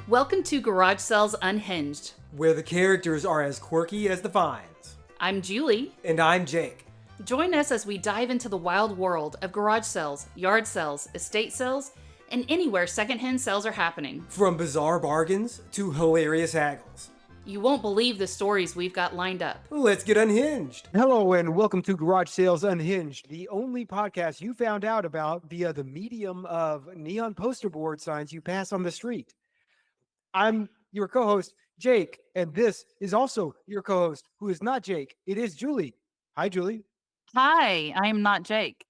Welcome to Garage Sales Unhinged. where the characters are as quirky as the finds. I'm Julie. And I'm Jake. Join us as we dive into the wild world of garage sales, yard sales, estate sales, and anywhere secondhand sales are happening. From bizarre bargains to hilarious haggles. You won't believe the stories we've got lined up. Let's get unhinged. Hello and welcome to Garage Sales Unhinged, the only podcast you found out about via the medium of neon poster board signs you pass on the street. I'm your co-host, Jake, and this is also your co-host, who is not Jake. It is Julie. Hi, Julie. Hi, I am not Jake.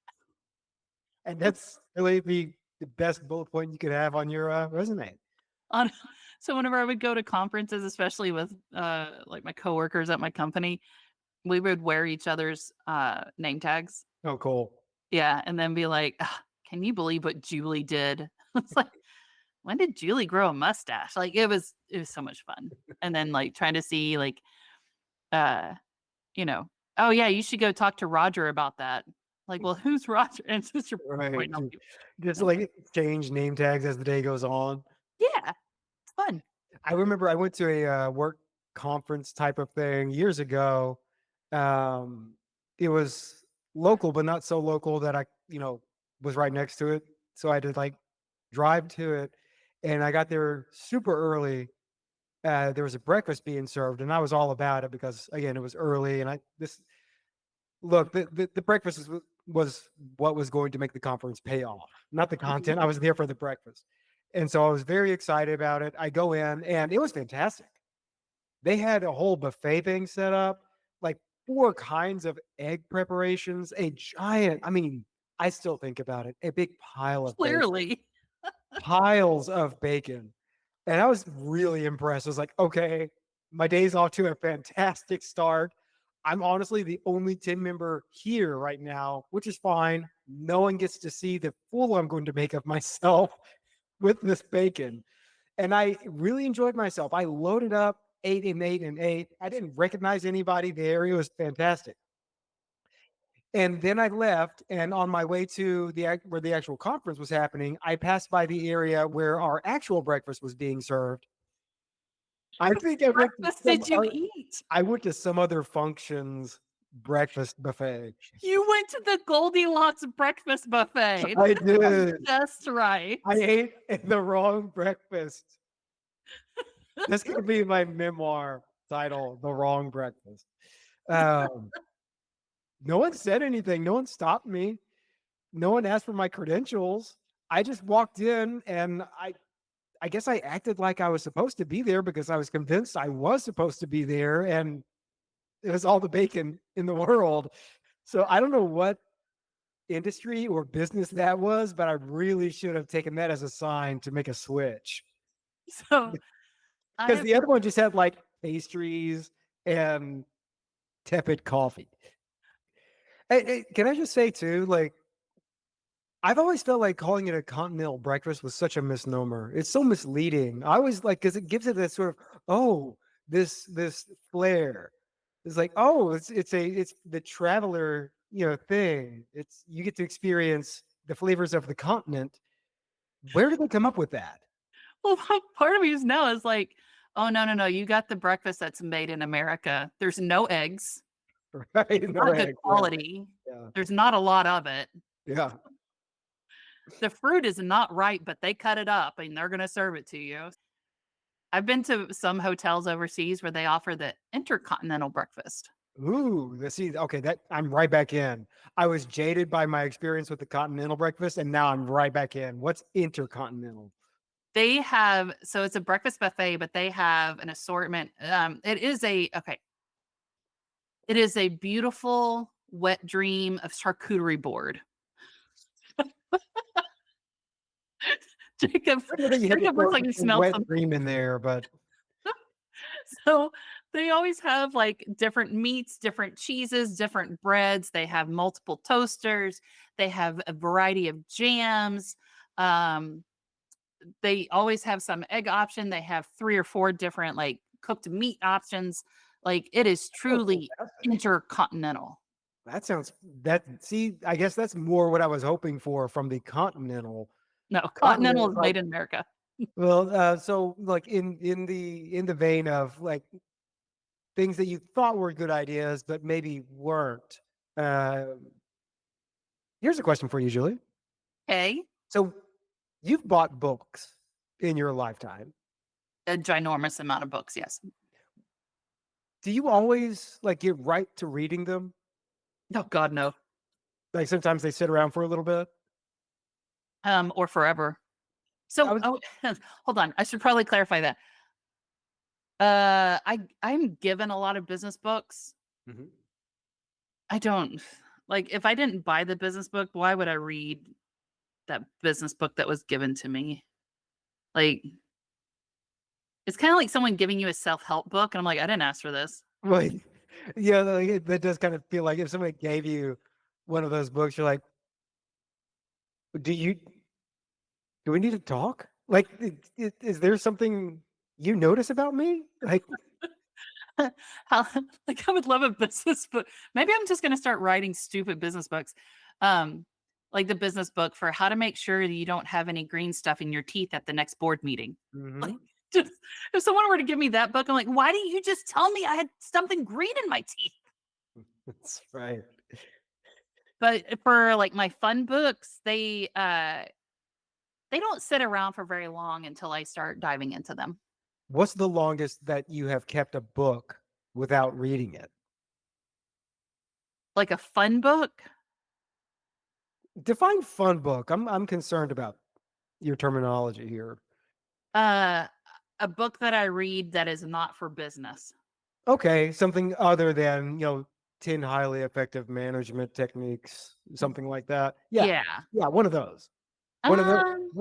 And that's really the best bullet point you could have on your resume. So whenever I would go to conferences, especially with like my coworkers at my company, we would wear each other's name tags. Oh, cool. Yeah, and then be like, "Can you believe what Julie did?" It's like, when did Julie grow a mustache? Like it was so much fun. And then like trying to see like, oh yeah, you should go talk to Roger about that. Like, well, who's Roger? And it's just your Right. point of view. Just like change name tags as the day goes on. Yeah, it's fun. I remember I went to a work conference type of thing years ago. It was local, but not so local that I, was right next to it. So I had to like drive to it, and I got there super early. There was a breakfast being served, and I was all about it because again, it was early. And the breakfast was what was going to make the conference pay off, not the content. I was there for the breakfast. And so I was very excited about it. I go in and it was fantastic. They had a whole buffet thing set up, like 4 kinds of egg preparations, a giant, I still think about it, a big pile of Clearly. piles of bacon. And I was really impressed. I was like, okay, my day's off to a fantastic start. I'm honestly the only team member here right now, which is fine. No one gets to see the fool I'm going to make of myself with this bacon. And I really enjoyed myself. I loaded up, ate and ate and ate. I didn't recognize anybody there. It was fantastic. And then I left, and on my way to where the actual conference was happening, I passed by the area where our actual breakfast was being served. I think I went Breakfast to did you eat? I went to some other function's breakfast buffet. You went to the Goldilocks breakfast buffet. I did. Just right. I ate the wrong breakfast. That's going to be my memoir title, The Wrong Breakfast. No one said anything. No one stopped me. No one asked for my credentials. I just walked in, and I guess I acted like I was supposed to be there because I was convinced I was supposed to be there, and it was all the bacon in the world. So I don't know what industry or business that was, but I really should have taken that as a sign to make a switch. So Because the other one just had like pastries and tepid coffee. Hey, can I just say too, like, I've always felt like calling it a continental breakfast was such a misnomer. It's so misleading. I always like, because it gives it that sort of, this flair. It's like, it's the traveler, thing. You get to experience the flavors of the continent. Where did they come up with that? well, part of me now is like, oh no, you got the breakfast that's made in America. There's no eggs. Right? Not good quality. Yeah. There's not a lot of it. Yeah. The fruit is not ripe, but they cut it up and they're going to serve it to you. I've been to some hotels overseas where they offer the intercontinental breakfast. Ooh, okay, that I'm right back in. I was jaded by my experience with the continental breakfast, and now I'm right back in. What's intercontinental? They have, so it's a breakfast buffet, but they have an assortment. It is a beautiful wet dream of charcuterie board. Jacob looks like he smelled wet something. dream in there, but So they always have like different meats, different cheeses, different breads. They have multiple toasters. They have a variety of jams. They always have some egg option. They have 3 or 4 different like cooked meat options. Like it is truly intercontinental. I guess that's more what I was hoping for from the continental. No, continental is made in America. Well, so like in the vein of like things that you thought were good ideas, but maybe weren't. Uh, Here's a question for you, Julie. Okay. So you've bought books in your lifetime. A ginormous amount of books, yes. Do you always like get right to reading them? Oh God, no. Like sometimes they sit around for a little bit. Or forever. I So, was oh, hold on. I should probably clarify that. I'm given a lot of business books. Mhm. I don't like if I didn't buy the business book, why would I read that business book that was given to me? Like it's kind of like someone giving you a self-help book and I'm like, I didn't ask for this. like, yeah, like, that does kind of feel like if somebody gave you one of those books, you're like, do you do we need to talk? Like, is there something you notice about me? Like, How like I would love a business book. Maybe I'm just gonna start writing stupid business books. Um, like the business book for how to make sure that you don't have any green stuff in your teeth at the next board meeting. Like mhm, just if someone were to give me that book, I'm like, why didn't you just tell me I had something green in my teeth? that's right. But for like my fun books, they don't sit around for very long until I start diving into them. What's the longest that you have kept a book without reading it? Like a fun book, Define fun book. I'm concerned about your terminology here. uh, a book that I read that is not for business. Okay, something other than, 10 highly effective management techniques, something like that. Yeah. Yeah. Yeah, one of those. Um, One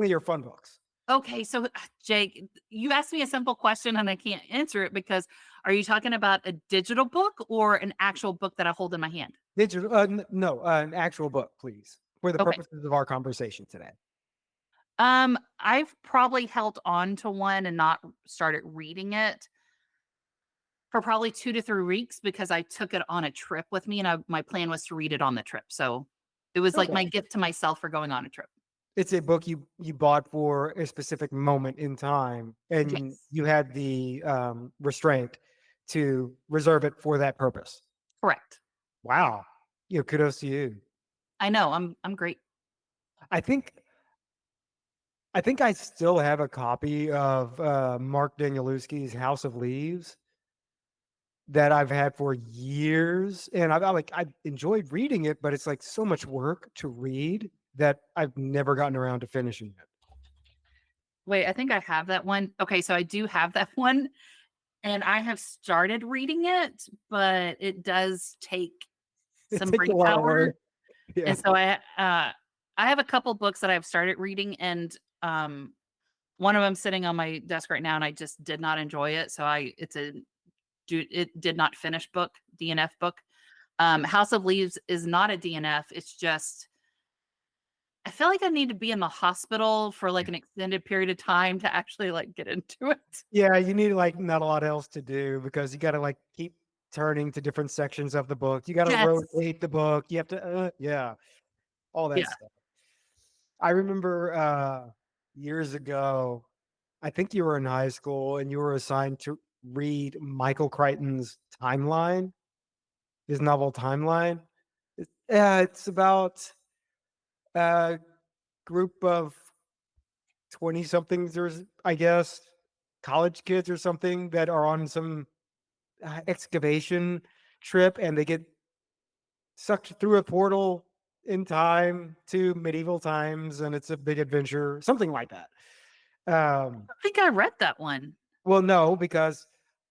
of your fun books. okay, so Jake, you asked me a simple question and I can't answer it because are you talking about a digital book or an actual book that I hold in my hand? Digital no, an actual book, please, for the Okay. purposes of our conversation today. I've probably held on to one and not started reading it for probably 2 to 3 weeks because I took it on a trip with me and my plan was to read it on the trip. So it was like Okay. my gift to myself for going on a trip. It's a book you bought for a specific moment in time, and Yes. you had the, restraint to reserve it for that purpose. Correct. Wow. Kudos to you. I know. I'm great. I think I think I still have a copy of, Mark Danielewski's House of Leaves that I've had for years, and I enjoyed reading it, but it's, like, so much work to read that I've never gotten around to finishing it. Wait, I think I have that one. Okay, so I do have that one and I have started reading it, but it does take It some takes a brain lot of power. work. Yeah. And so I have a couple books that I've started reading and one of them sitting on my desk right now and I just did not enjoy it. So it did not finish book, DNF book. House of Leaves is not a DNF. It's just I feel like I need to be in the hospital for like an extended period of time to actually like get into it. Yeah, you need, like, not a lot else to do because you gotta, like, keep turning to different sections of the book. You gotta Yes. rotate the book. You have to, yeah, all that Yeah. stuff. I remember, years ago, I think you were in high school and you were assigned to read Michael Crichton's Timeline, his novel Timeline. Yeah, it's about a group of 20 somethings, I guess, college kids or something that are on some excavation trip and they get sucked through a portal in time to medieval times and it's a big adventure, something like that. I think I read that one. Well, no, because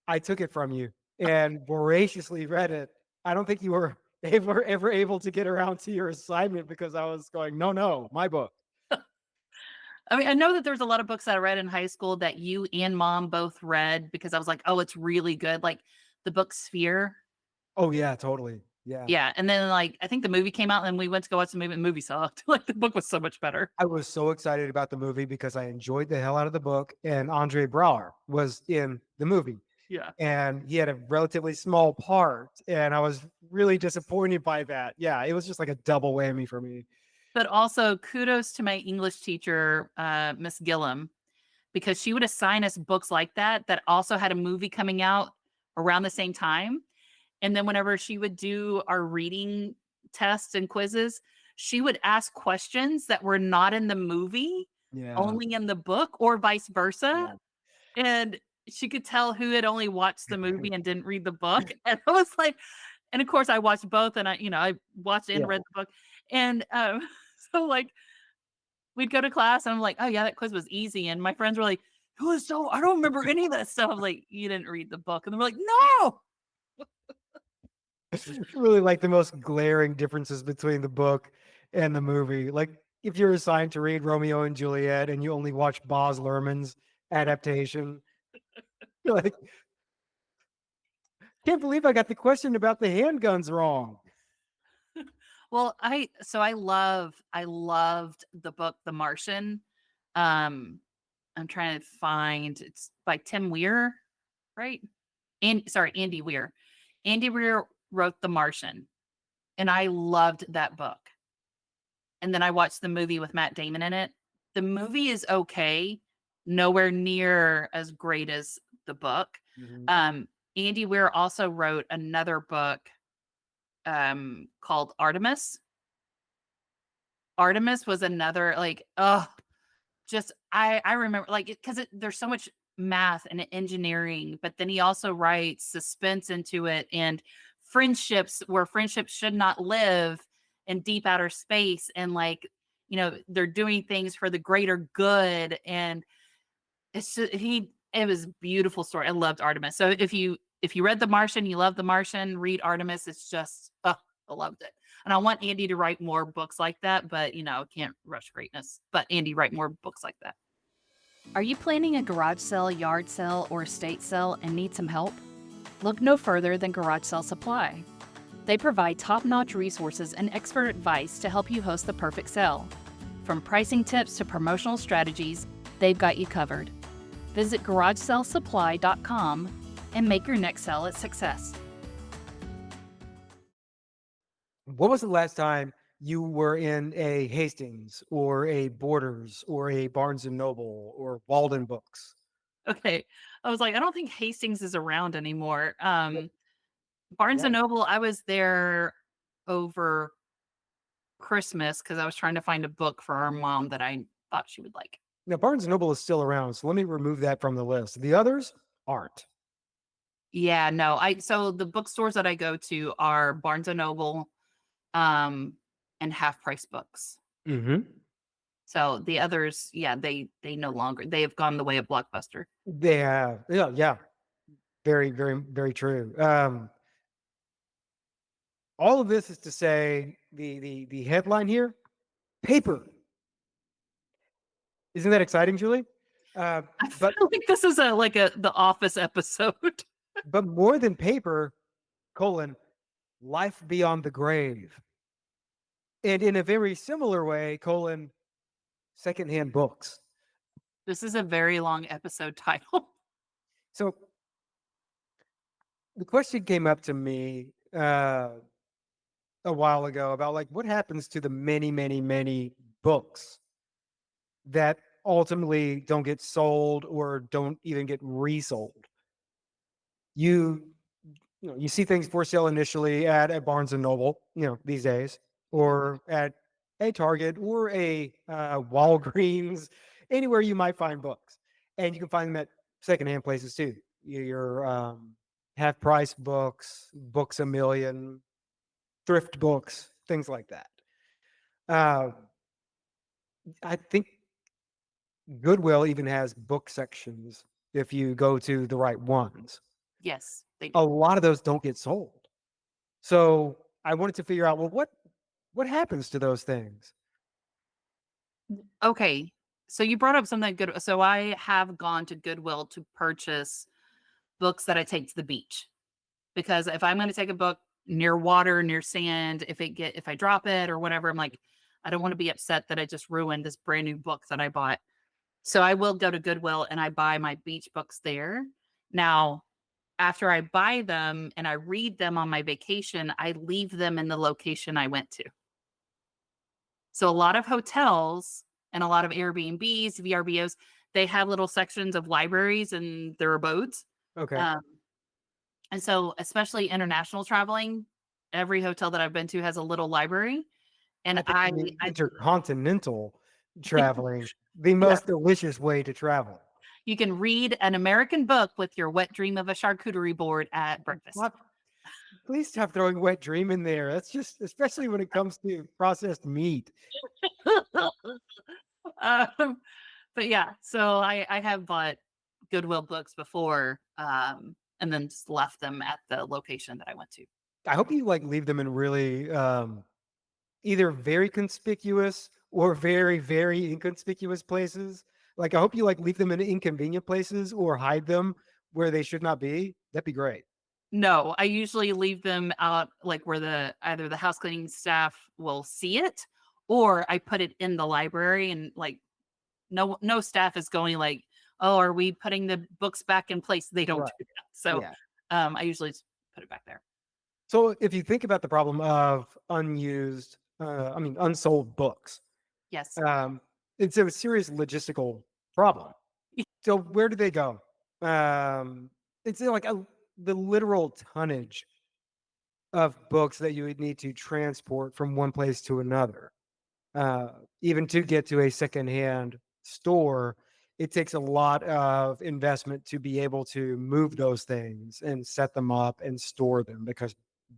I took it from you and voraciously read it. I don't think you were ever able to get around to your assignment because I was going, no, no, my book. I mean, I know that there's a lot of books that I read in high school that you and mom both read because I was like, "Oh, it's really good." Like the book Sphere. Oh yeah, totally. Yeah. Yeah, and then like I think the movie came out and we went to go watch the movie and the movie sucked. Like the book was so much better. I was so excited about the movie because I enjoyed the hell out of the book and Andre Braugher was in the movie Yeah. and he had a relatively small part and I was really disappointed by that. Yeah, it was just like a double whammy for me. But also kudos to my English teacher, Miss Gillum, because she would assign us books like that also had a movie coming out around the same time. And then whenever she would do our reading tests and quizzes, she would ask questions that were not in the movie, Yeah. only in the book, or vice versa. Yeah. And she could tell who had only watched the movie and didn't read the book. And I was like, and of course I watched both, and I watched and Yeah. read the book. And so like we'd go to class and I'm like, oh yeah, that quiz was easy. And my friends were like, it was so, I don't remember any of that stuff. I'm like, you didn't read the book. And they're like, no. Really like the most glaring differences between the book and the movie. Like if you're assigned to read Romeo and Juliet and you only watch Baz Luhrmann's adaptation, you're like, can't believe I got the question about the handguns wrong. Well, I loved the book The Martian. I'm trying to find, it's by Tim Weir, right? And sorry, Andy Weir. Andy Weir wrote The Martian, and I loved that book. And then I watched the movie with Matt Damon in it. The movie is okay, nowhere near as great as the book. Andy Weir also wrote another book called Artemis. Artemis was another like, just I remember like because there's so much math and engineering, but then he also writes suspense into it and friendships where friendships should not live in deep outer space, and like they're doing things for the greater good, and it's just, it was a beautiful story. I loved Artemis. So if you read The Martian, you love The Martian, read Artemis. It's just I loved it. And I want Andy to write more books like that, but can't rush greatness. But Andy, write more books like that. Are you planning a garage sale, yard sale, or estate sale and need some help? Look no further than Garage Sale Supply. They provide top-notch resources and expert advice to help you host the perfect sale. From pricing tips to promotional strategies, they've got you covered. Visit garagesalesupply.com and make your next sale a success. What was the last time you were in a Hastings or a Borders or a Barnes and Noble or Walden Books? Okay. I was like, I don't think Hastings is around anymore. Barnes Yeah. and Noble, I was there over Christmas because I was trying to find a book for our mom that I thought she would like. Now, Barnes and Noble is still around, so let me remove that from the list. The others aren't. Yeah, no. So the bookstores that I go to are Barnes and Noble, and Half Price Books. So the others, yeah, they no longer, they have gone the way of Blockbuster. They have, yeah. Very, very, very true. All of this is to say the headline here, paper. Isn't that exciting, Julie? I feel like this is the Office episode. But more than paper, life beyond the grave. And in a very similar way, secondhand books. This is a very long episode title. So the question came up to me a while ago about like what happens to the many, many, many books that ultimately don't get sold or don't even get resold. You see things for sale initially at Barnes and Noble, these days, or at a Target or a Walgreens, anywhere you might find books, and you can find them at secondhand places too. Your half price books, Books A Million, thrift books, things like that. I think Goodwill even has book sections if you go to the right ones. Yes, they do. A lot of those don't get sold. So I wanted to figure out, well, what happens to those things? Okay. So you brought up something good. So I have gone to Goodwill to purchase books that I take to the beach, because if I'm going to take a book near water, near sand, if I drop it or whatever, I'm like, I don't want to be upset that I just ruined this brand new book that I bought. So I will go to Goodwill and I buy my beach books there. Now, after I buy them and I read them on my vacation, I leave them in the location I went to. So a lot of hotels and a lot of Airbnbs, VRBOs, they have little sections of libraries and their abodes. Okay. Um, and so, especially international traveling, every hotel that I've been to has a little library. I And think you mean I intercontinental traveling, the yeah, most delicious way to travel. you can read an American book with your wet dream of a charcuterie board at breakfast. Stop, please stop throwing wet dream in there. That's just, especially when it comes to processed meat. um, but yeah, so I have bought Goodwill books before, and then just left them at the location that I went to. I hope you like leave them in really either very conspicuous or very, very inconspicuous places. Like I hope you like leave them in inconvenient places or hide them where they should not be. That'd be great. No, I usually leave them out like where either the house cleaning staff will see it, or I put it in the library, and like no staff is going like, "Oh, are we putting the books back in place?" They don't Right. do that. So, Yeah. I usually just put it back there. So if you think about the problem of unsold books, Yes. um, it's a serious logistical problem. So where do they go? Um, it's like the literal tonnage of books that you would need to transport from one place to another. Uh, Even to get to a secondhand store, it takes a lot of investment to be able to move those things and set them up and store them because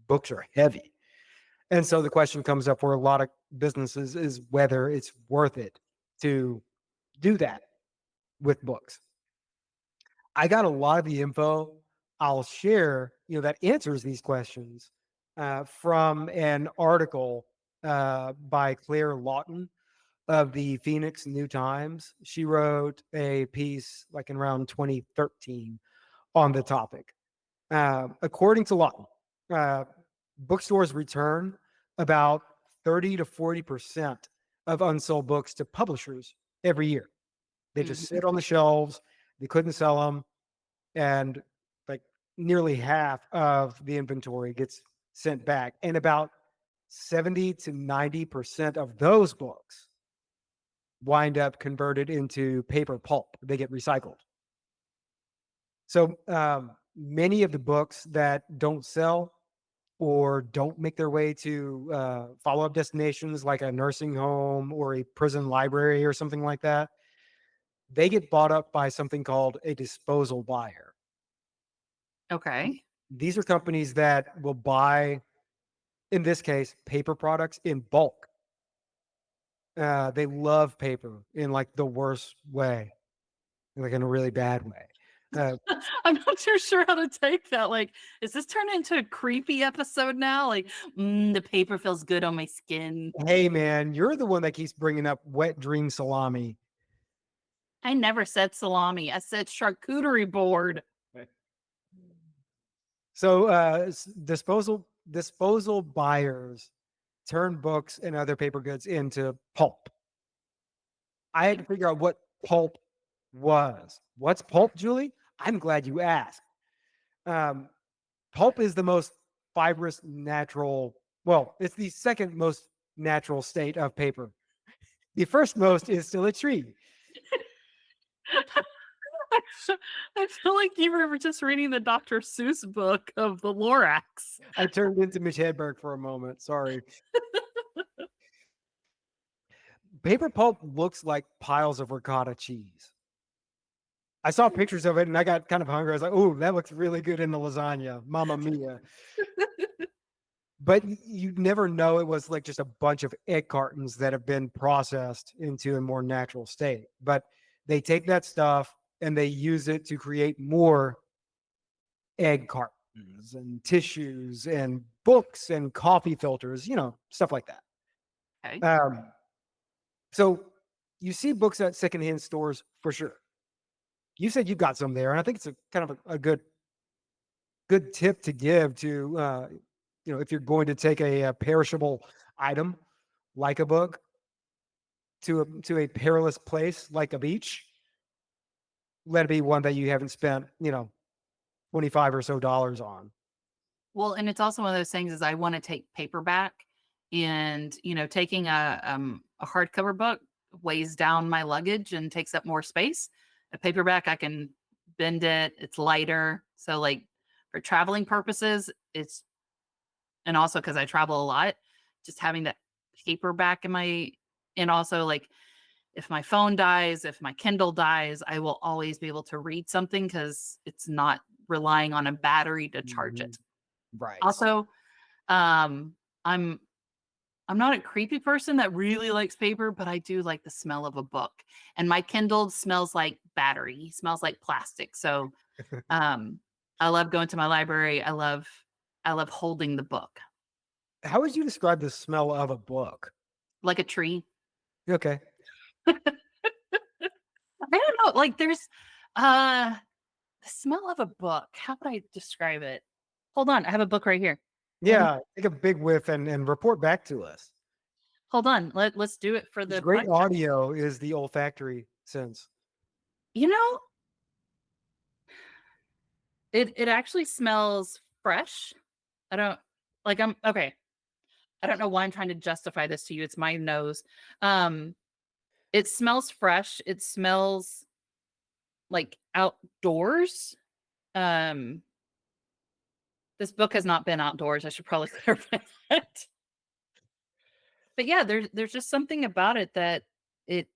books are heavy. And so the question comes up for a lot of businesses is whether it's worth it to do that with books. I got a lot of the info I'll share, that answers these questions from an article by Claire Lawton of the Phoenix New Times. She wrote a piece like in around 2013 on the topic. According to Lawton, uh, bookstores return about 30 to 40% of unsold books to publishers every year. They just Mhm. sit on the shelves. They couldn't sell them. And like nearly half of the inventory gets sent back. And about 70 to 90% of those books wind up converted into paper pulp. They get recycled. So many of the books that don't sell or don't make their way to follow-up destinations like a nursing home or a prison library or something like that, they get bought up by something called a disposal buyer. Okay. These are companies that will buy, in this case, paper products in bulk. They love paper in like the worst way, like in a really bad way. Uh, I'm not too sure how to take that. Like, is this turned into a creepy episode now? Like, the paper feels good on my skin. hey man, you're the one that keeps bringing up wet dream salami. I never said salami. I said charcuterie board. So disposal buyers turn books and other paper goods into pulp. I had to figure out what pulp was. What's pulp, Julie? I'm glad you asked. Um, Pulp is the most fibrous natural, well, it's the second most natural state of paper. The first most is still a tree. I feel like you were just reading the Dr. Seuss book of the Lorax. I turned into Mitch Hedberg for a moment. Sorry. Paper pulp looks like piles of ricotta cheese. I saw pictures of it and I got kind of hungry. I was like, oh, that looks really good in the lasagna. Mamma mia. But you never know it was like just a bunch of egg cartons that have been processed into a more natural state. But they take that stuff and they use it to create more egg cartons and tissues and books and coffee filters, stuff like that. Okay. So you see books at secondhand stores for sure. You said you got some there, and I think it's a kind of a good tip to give to if you're going to take a perishable item like a book to a perilous place like a beach, let it be one that you haven't spent 25 or so dollars on. Well, and it's also one of those things is I want to take paperback, and taking a hardcover book weighs down my luggage and takes up more space. A paperback, I can bend it, it's lighter. So, like, for traveling purposes, and also because I travel a lot, just having that paperback in my, and also like if my phone dies, if my Kindle dies, I will always be able to read something because it's not relying on a battery to charge Mhm. it. Right. Also, um, I'm I'm not a creepy person that really likes paper, but I do like the smell of a book. And my Kindle smells like battery, smells like plastic. So um I love going to my library. I love holding the book How would you describe the smell of a book? like a tree. Okay. I don't know. Like there's uh the smell of a book. How would I describe it? Hold on. I have a book right here. Let me Yeah, take a big whiff and report back to us. hold on. Let's do it for It's the great podcast. audio is the olfactory sense. You know, it actually smells fresh. I don't like I'm okay. I don't know why I'm trying to justify this to you. It's my nose. Um, it smells fresh. It smells like outdoors. Um, this book has not been outdoors. I should probably clarify that. But yeah, there's just something about it that it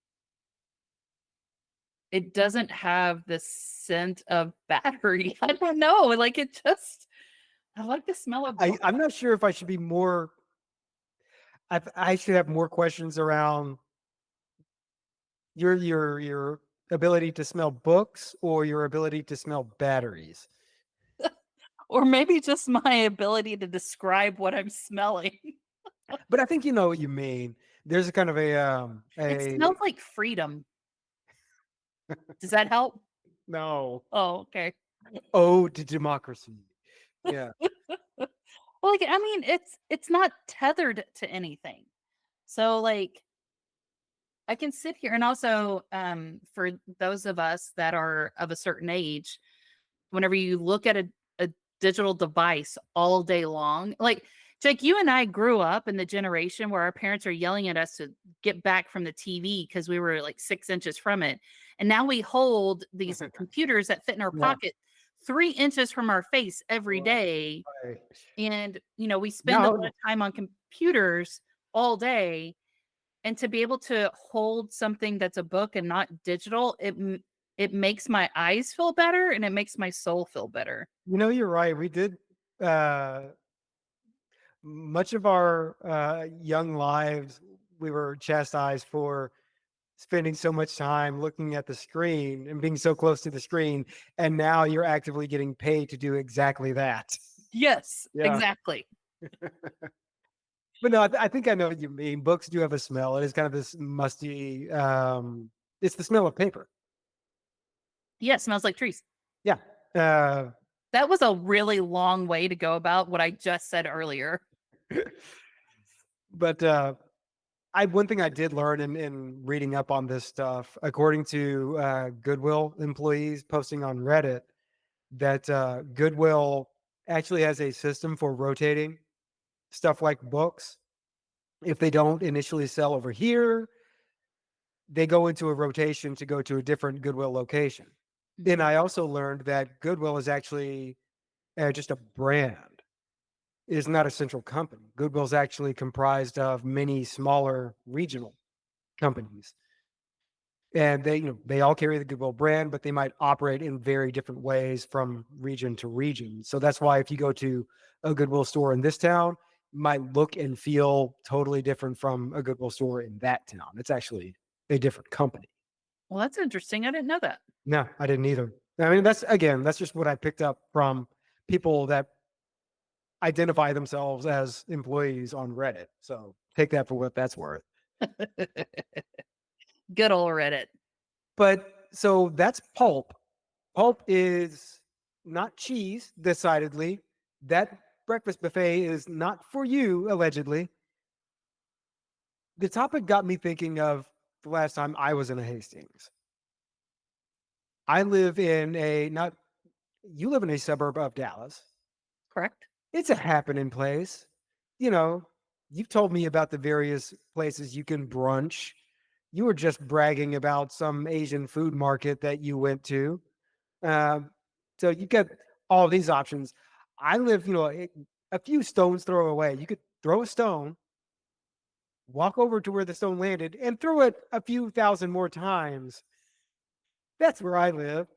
it doesn't have the scent of battery. I don't know. Like it just I like the smell of book. I'm not sure if I should be more. I should have more questions around your ability to smell books or your ability to smell batteries. Or maybe just my ability to describe what I'm smelling. But I think you know what you mean. There's a kind of It a smells like freedom. Does that help? no Oh, okay. ode to democracy. Yeah. Well, like, I mean, it's not tethered to anything. So, like, I can sit here and also, for those of us that are of a certain age, whenever you look at a digital device all day long, like, Jake, you and I grew up in the generation where our parents are yelling at us to get back from the TV because we were like 6 inches from it. And now we hold these computers that fit in our Yeah. pocket 3 inches from our face every day. Right. And, we spend a lot Now, of time on computers all day. And to be able to hold something that's a book and not digital, it makes my eyes feel better and it makes my soul feel better. you're right. We did uh much of our young lives, we were chastised for spending so much time looking at the screen and being so close to the screen. And now you're actively getting paid to do exactly that. Yes, Yeah. exactly. But no, I think I know what you mean. Books do have a smell. It is kind of this musty, it's the smell of paper. Yeah, it smells like trees. Yeah. Uh, That was a really long way to go about what I just said earlier. but one thing I did learn in reading up on this stuff, according to Goodwill employees posting on Reddit, that Goodwill actually has a system for rotating stuff like books. If they don't initially sell over here, they go into a rotation to go to a different Goodwill location. And I also learned that Goodwill is actually just a brand. It is not a central company. Goodwill is actually comprised of many smaller regional companies. And they all carry the Goodwill brand, but they might operate in very different ways from region to region. So that's why if you go to a Goodwill store in this town, it might look and feel totally different from a Goodwill store in that town. It's actually a different company. Well, that's interesting. I didn't know that. No, I didn't either. I mean, that's just what I picked up from people that identify themselves as employees on Reddit. So take that for what that's worth. Good old Reddit. But so that's pulp. Pulp is not cheese, decidedly. That breakfast buffet is not for you, allegedly. The topic got me thinking of the last time I was in a Hastings. I live in a not you live in a suburb of Dallas. Correct? It's a happening place. You know, you've told me about the various places you can brunch you were just bragging about some Asian food market that you went to. Um, so you get all these options. I live, a few stones throw away. You could throw a stone, walk over to where the stone landed, and throw it a few thousand more times. That's where I live.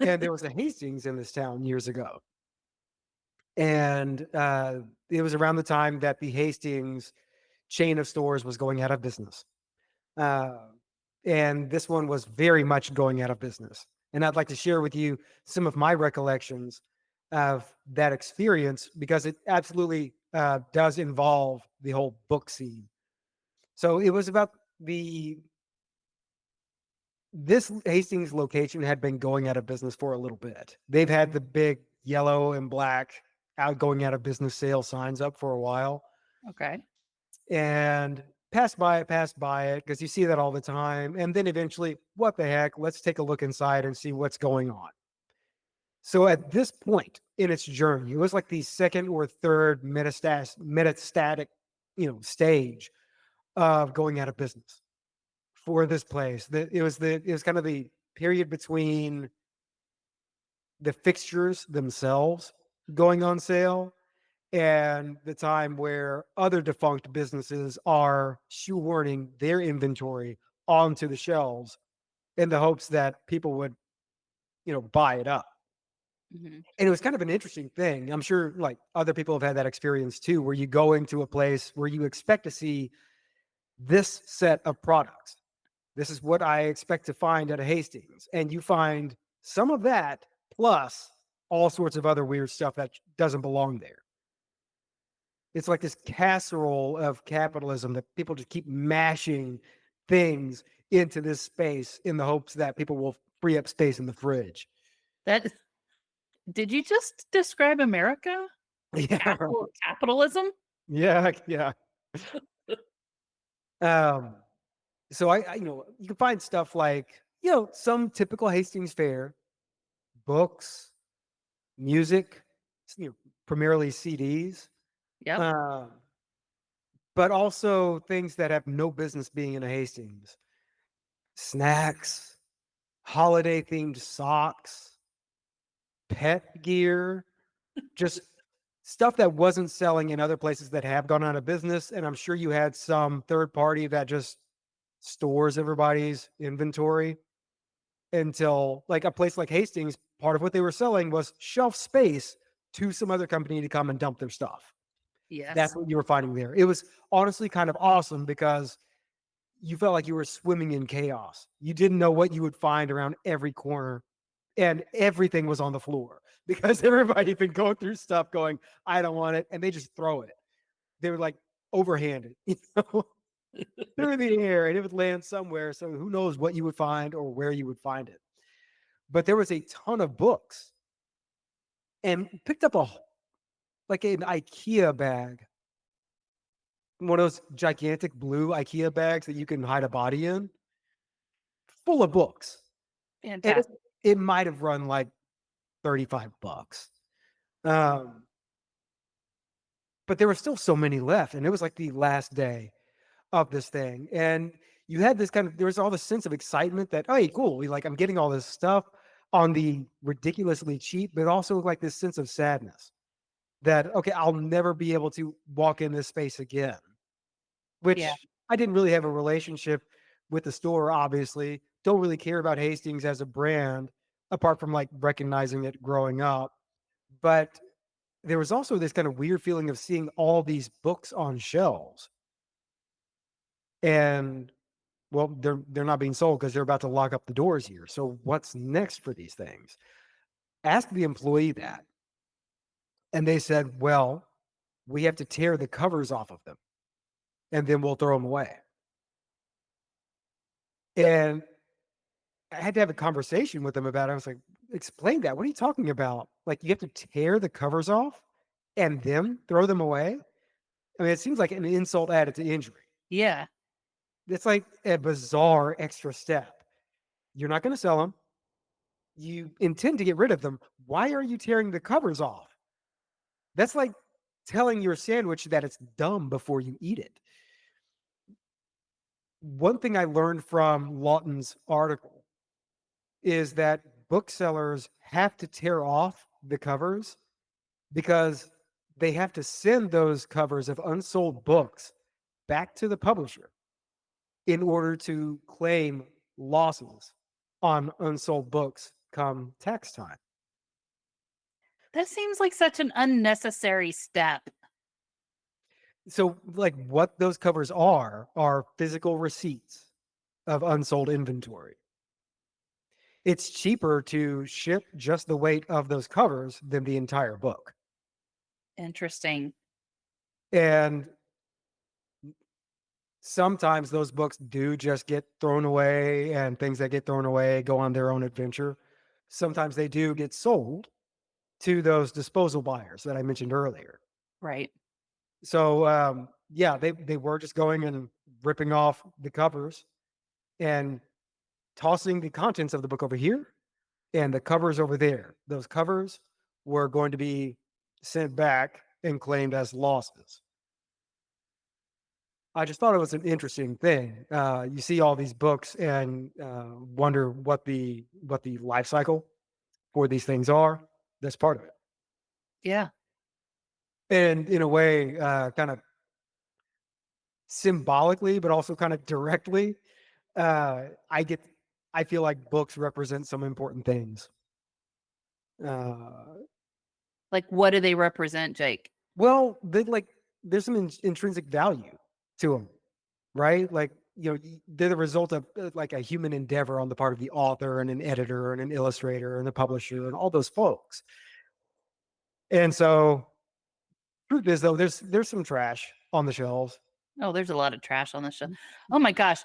And there was a Hastings in this town years ago. And it was around the time that the Hastings chain of stores was going out of business. Uh, and this one was very much going out of business. And I'd like to share with you some of my recollections of that experience because it absolutely does involve the whole book scene. So it was about this Hastings location had been going out of business for a little bit. They've had the big yellow and black going out of business sale signs up for a while. Okay. And passed by it because you see that all the time. And then eventually, what the heck? Let's take a look inside and see what's going on. So at this point in its journey, it was like the second or third metastatic, stage of going out of business for this place. It was kind of the period between the fixtures themselves going on sale and the time where other defunct businesses are shoehorning their inventory onto the shelves in the hopes that people would, buy it up. Hmm. And it was kind of an interesting thing. I'm sure like other people have had that experience too, where you go into a place where you expect to see this set of products. This is what I expect to find at a Hastings. And you find some of that plus all sorts of other weird stuff that doesn't belong there. It's like this casserole of capitalism that people just keep mashing things into this space in the hopes that people will free up space in the fridge. That did you just describe America? Yeah. Capitalism? Yeah. Yeah. Um, so you can find stuff like, some typical Hastings fare, books, music, primarily CDs, Yep. um, but also things that have no business being in a Hastings. Snacks, holiday themed socks, pet gear, just stuff that wasn't selling in other places that have gone out of business. And I'm sure you had some third party that just stores everybody's inventory until like a place like Hastings, part of what they were selling was shelf space to some other company to come and dump their stuff. That's Yes. what you were finding there. It was honestly kind of awesome because you felt like you were swimming in chaos. You didn't know what you would find around every corner, and everything was on the floor because everybody had been going through stuff going, I don't want it. And they just throw it. They were like overhanded, through the air, and it would land somewhere. So who knows what you would find or where you would find it. But there was a ton of books and picked up like an IKEA bag, one of those gigantic blue IKEA bags that you can hide a body in, full of books. And Fantastic. it might have run like $35. Um, but there were still so many left, and it was like the last day of this thing. And you had this there was all this sense of excitement that, oh, hey, cool. I'm getting all this stuff on the ridiculously cheap, but also like this sense of sadness that, okay, I'll never be able to walk in this space again, Yeah. which I didn't really have a relationship with the store, obviously. Don't really care about Hastings as a brand, apart from like recognizing it growing up. But there was also this kind of weird feeling of seeing all these books on shelves. And well, they're not being sold because they're about to lock up the doors here. So what's next for these things? Ask the employee that. And they said, well, we have to tear the covers off of them and then we'll throw them away. And I had to have a conversation with them about it. I was like, explain that. What are you talking about? Like, you have to tear the covers off and then throw them away? I mean, it seems like an insult added to injury. Yeah. It's like a bizarre extra step. You're not going to sell them. You intend to get rid of them. Why are you tearing the covers off? That's like telling your sandwich that it's dumb before you eat it. one thing I learned from Lawton's article is that booksellers have to tear off the covers because they have to send those covers of unsold books back to the publisher in order to claim losses on unsold books come tax time. That seems like such an unnecessary step. So, like, what those covers are physical receipts of unsold inventory. It's cheaper to ship just the weight of those covers than the entire book. Interesting. And sometimes those books do just get thrown away, and things that get thrown away go on their own adventure. Sometimes they do get sold to those disposal buyers that I mentioned earlier. Right. So yeah, they were just going and ripping off the covers and tossing the contents of the book over here and the covers over there. Those covers were going to be sent back and claimed as losses. I just thought it was an interesting thing. You see all these books and wonder what the life cycle for these things are. That's part of it. Yeah. And in a way, kind of symbolically, but also kind of directly, I feel like books represent some important things. Like, what do they represent, Jake? Well, there's some intrinsic value to them, right? Like, they're the result of like a human endeavor on the part of the author and an editor and an illustrator and the publisher and all those folks. And so, truth is though, there's some trash on the shelves. Oh, there's a lot of trash on this show. Oh my gosh.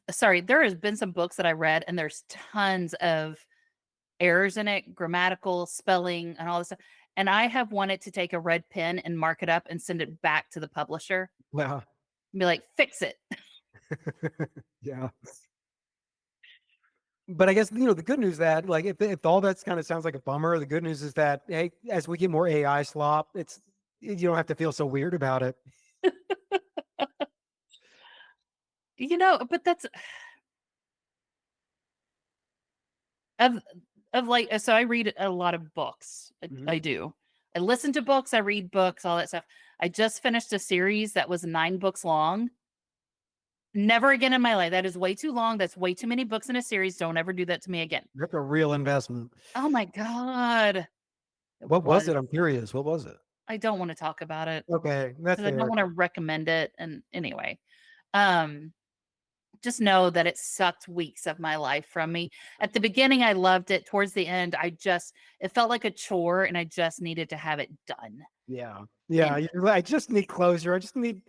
Sorry, there has been some books that I read and there's tons of errors in it, grammatical, spelling, and all this stuff. And I have wanted to take a red pen and mark it up and send it back to the publisher Wow. and be like, fix it. Yeah. But I guess the good news that like if all that's kind of sounds like a bummer, the good news is that hey, as we get more AI slop, you don't have to feel so weird about it. But that's of like, so I read a lot of books. I do. I listen to books, I read books, all that stuff. I just finished a series that was 9 books long. Never again in my life. That is way too long. That's way too many books in a series. Don't ever do that to me again. That's a real investment. Oh my God. What was it? I'm curious. What was it? I don't want to talk about it. Okay, that's I don't want to recommend it. And anyway, just know that it sucked weeks of my life from me. At the beginning, I loved it. Towards the end, it felt like a chore and I just needed to have it done. Yeah. I just need closure. I just need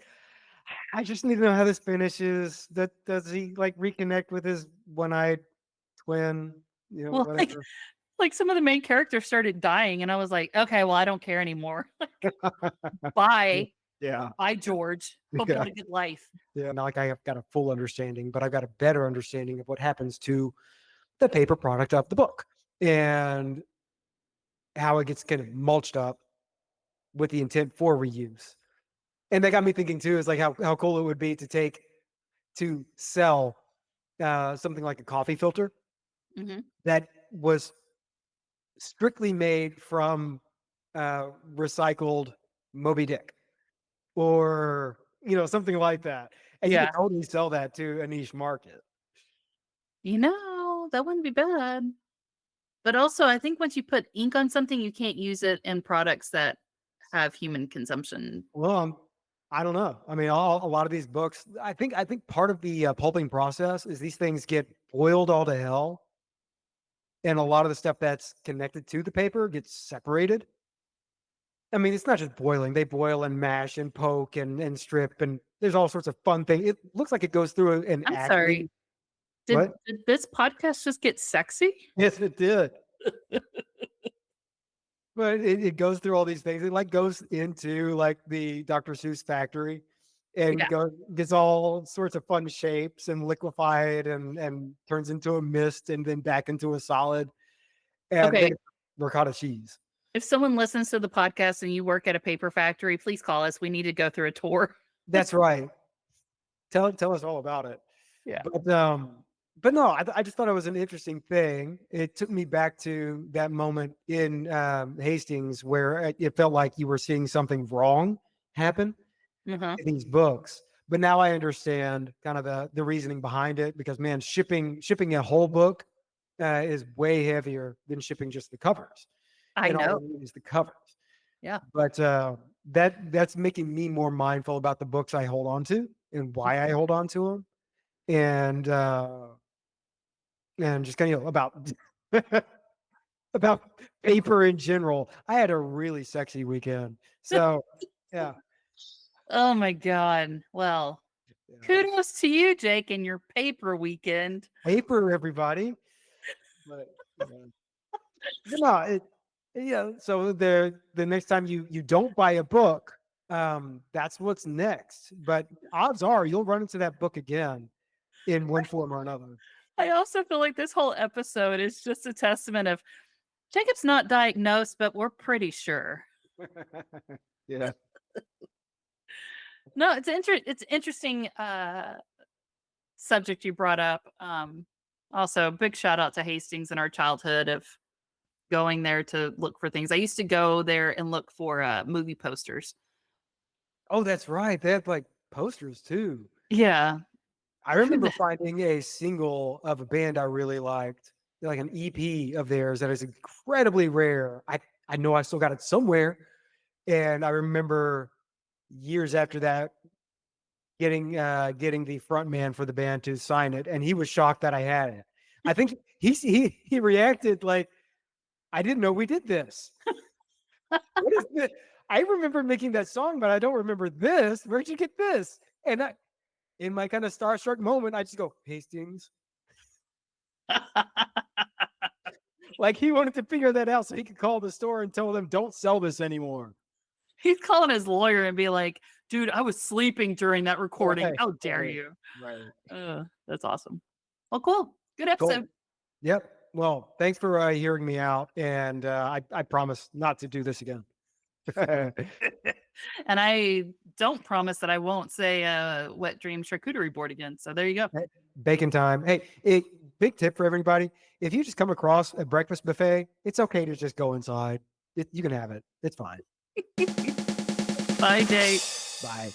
to know how this finishes. Does he like reconnect with his one-eyed twin? Well, Whatever. like some of the main characters started dying and I was like, okay, well, I don't care anymore. Bye. Yeah. Bye, George. Hope you had a good life. Yeah, not like I have got a full understanding, but I've got a better understanding of what happens to the paper product of the book and how it gets kind of mulched up with the intent for reuse. And that got me thinking too, is like how cool it would be to sell something like a coffee filter that was strictly made from recycled Moby Dick or something like that. And you could totally sell that to a niche market. That wouldn't be bad. But also, I think once you put ink on something, you can't use it in products that have human consumption. Well, I don't know. I mean, a lot of these books, I think part of the pulping process is these things get boiled all to hell. And a lot of the stuff that's connected to the paper gets separated. I mean, it's not just boiling. They boil and mash and poke and strip, and there's all sorts of fun things. It looks like it goes through an I'm sorry. Did this podcast just get sexy? Yes, it did. But it goes through all these things. It like goes into like the Dr. Seuss factory and gets all sorts of fun shapes and liquefied and turns into a mist and then back into a solid. And then ricotta cheese. If someone listens to the podcast and you work at a paper factory, please call us. We need to go through a tour. That's right. tell us all about it. Yeah. But no, I just thought it was an interesting thing. It took me back to that moment in Hastings where it felt like you were seeing something wrong happen Mhm. in these books. But now I understand kind of the reasoning behind it because man, shipping a whole book is way heavier than shipping just the covers. I And all know. it is the covers. Yeah. But that's making me more mindful about the books I hold on to and why I hold on to them, and just kind of about about paper in general. I had a really sexy weekend, so yeah, Oh my God. Well, yeah. kudos to you, Jake, and your paper weekend. Paper, everybody. But yeah. No, yeah. So the next time you don't buy a book, that's what's next. But odds are you'll run into that book again in one form or another. I also feel like this whole episode is just a testament of Jacob's not diagnosed, but we're pretty sure. Yeah. No, it's interesting subject you brought up. Also, big shout out to Hastings in our childhood of going there to look for things. I used to go there and look for movie posters. Oh, that's right. They had like posters too. Yeah. I remember finding a single of a band I really liked, like an EP of theirs that is incredibly rare. I know I still got it somewhere. And I remember years after that getting the front man for the band to sign it, and he was shocked that I had it. I think he reacted like, I didn't know we did this. What is this? I remember making that song, but I don't remember this. Where'd you get this? And in my kind of starstruck moment, I just go, Hastings. Like he wanted to figure that out so he could call the store and tell them, don't sell this anymore. He's calling his lawyer and be like, dude, I was sleeping during that recording. Right, How dare right, you? right. That's awesome. Well, cool. Good Cool. episode. Yep. Well, thanks for hearing me out. And I promise not to do this again. And I don't promise that I won't say wet dream charcuterie board again. So there you go. Bacon time. Hey, big tip for everybody. If you just come across a breakfast buffet, it's okay to just go inside. You can have it. It's fine. Bye, Jake. Bye.